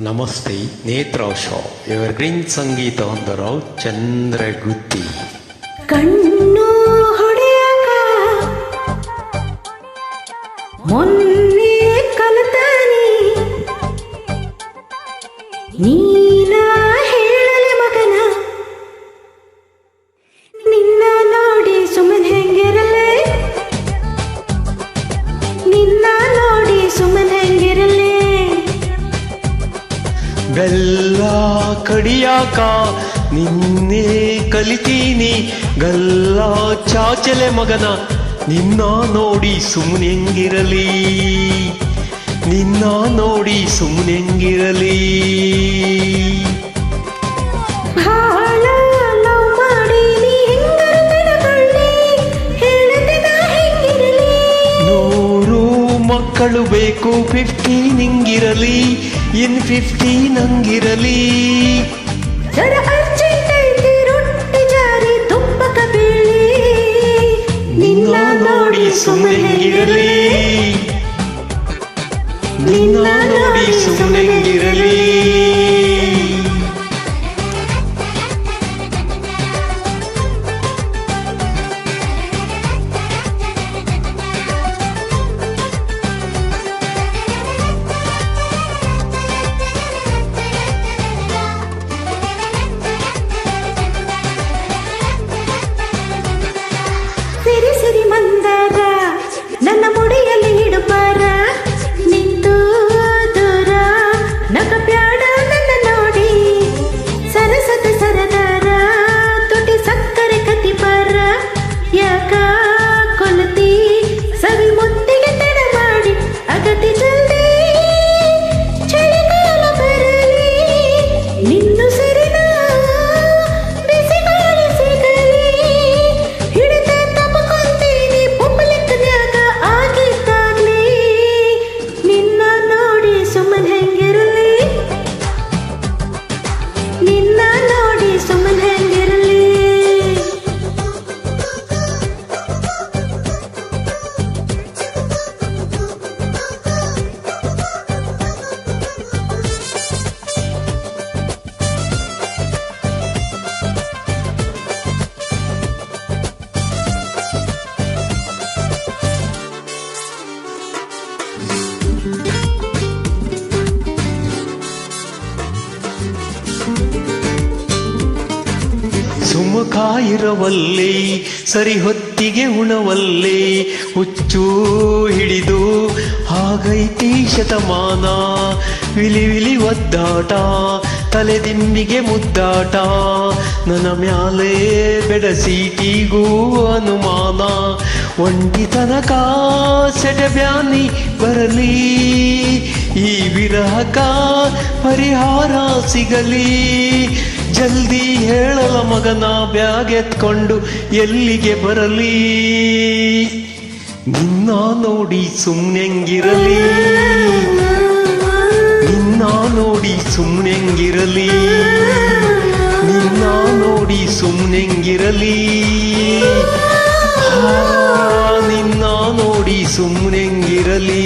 ನಮಸ್ತೆ ನೇತ್ರ show evergreen ಸಂಗೀತ ಹೊಂದರೋ ಚಂದ್ರಗುತ್ತಿ ಕಣ್ಣು ಹೊಡೆಯಾಕ ಮೊನ್ನೆ ಕಲತಾನಿ ನೀನ ಹೇಳಲೆ ಮಗನ ನಿನ್ನ ನೋಡಿ ಸುಮ್ಮನೆ ಹೆಂಗಿರಲೆ ನಿನ್ನ ನೋಡಿ ಸುಮ್ಮನೆ ಹೆಂಗಿರಲೆ ಬೆಲ್ಲ ಕಡಿಯಾಕ ನಿನ್ನೆ ಕಲಿತೀನಿ ಗಲ್ಲ ಚಾಚಲೆ ಮಗನ ನಿನ್ನ ನೋಡಿ ಸುಮ್ಮನೆಂಗಿರಲಿ ನಿನ್ನ ನೋಡಿ ಸುಮ್ಮನೆಂಗಿರಲಿ ಭಾಳ ಲವ್ ಮಾಡಿ ನೀ ಹೆಂಗರತನಗೊಳ್ಳಿ ಹೇಳದಿನ ಹೆಂಗಿರಲಿ 100 ಮಕ್ಕಳು ಬೇಕು 50 ನಿಂಗಿರಲಿ ಇನ್ 50 ನಂಗಿರಲಿ ಜರ ಅರ್ಜೆಂಟ್ ಐತಿ ರೊಟ್ಟಿ ಜಾರಿ ತುಪ್ಪಕ ಬೀಳಿ ನಿನ್ನ ನೋಡಿ ಸುಮ್ಮನೆಂಗಿರಲಿ ನಿನ್ನ ನೋಡಿ ಸುಮ್ಮನೆಂಗಿರಲಿ ಸಿರಿ ಸಿರಿ ಮಂದಾರ ನನ್ನ ಮುಡಿಯಲ್ಲಿ ಹಿಡುಪಾರ ನಿಂತು ದೂರ ನಗ ಬ್ಯಾಡ ನನ್ನ ನೋಡಿ ಸರಸದ ಸರದಾರ ತುಟಿ ಸಕ್ಕರೆ ಕತಿಪಾರ ಯಾಕ ಕೊಲತಿ ಸವಿ ಮುತ್ತಿಗೆ ತಡ ಮಾಡಿ ಅಗತಿ ಜಲ್ದಿ ಚಳಿಗಾಲ ಬರಲಿ ನಿನ್ನು ಸರಿನ ಬಿಸಿಗಾಲ ಸಿಗಲಿ ಹಿಡಿದ ತಪ್ಕೊಂತೀನಿ ಪುಪ್ಪಲಿಕ್ಕನ್ಯಾಗ ಆಗಿದ್ದಾಗ್ಲಿ ನಿನ್ನ ನೋಡಿ ಸುಮ್ಮನೆ ಹೆಂಗಿರಲಿ ನಿನ್ನ ನೋಡಿ ಸುಮ್ಮನೆ ಹೆಂಗಿರಲಿ ಸುಮುಖ ಇರವಲ್ಲಿ ಸರಿ ಹೊತ್ತಿಗೆ ಉಣವಲ್ಲಿ ಹುಚ್ಚು ಹಿಡಿದು ಹಾಗೈತಿ ಶತಮಾನ ವಿಲಿ ವಿಲಿ ಒದ್ದಾಟ ತಲೆದಿಂಬಿಗೆ ಮುದ್ದಾಟ ನನ್ನ ಮ್ಯಾಲೆ ಬೆಡಸೀಟಿಗೂ ಅನುಮಾನ ಒಂಟಿ ತನಕ ಸೆಟಬ್ಯಾನಿ ಬರಲಿ ಈ ವಿರಹಕ ಪರಿಹಾರ ಸಿಗಲಿ ಜಲ್ದಿ ಹೇಳಲ ಮಗನ ಬ್ಯಾಗ್ ಎತ್ಕೊಂಡು ಎಲ್ಲಿಗೆ ಬರಲಿ ನಿನ್ನ ನೋಡಿ ಸುಮ್ಮನೆಂಗಿರಲಿ ನಿನ್ನ ನೋಡಿ ಸುಮ್ಮನೆಂಗಿರಲಿ ನಿನ್ನ ನೋಡಿ ಸುಮ್ಮನೆಂಗಿರಲಿ ನಿನ್ನ ನೋಡಿ ಸುಮ್ಮನೆಂಗಿರಲಿ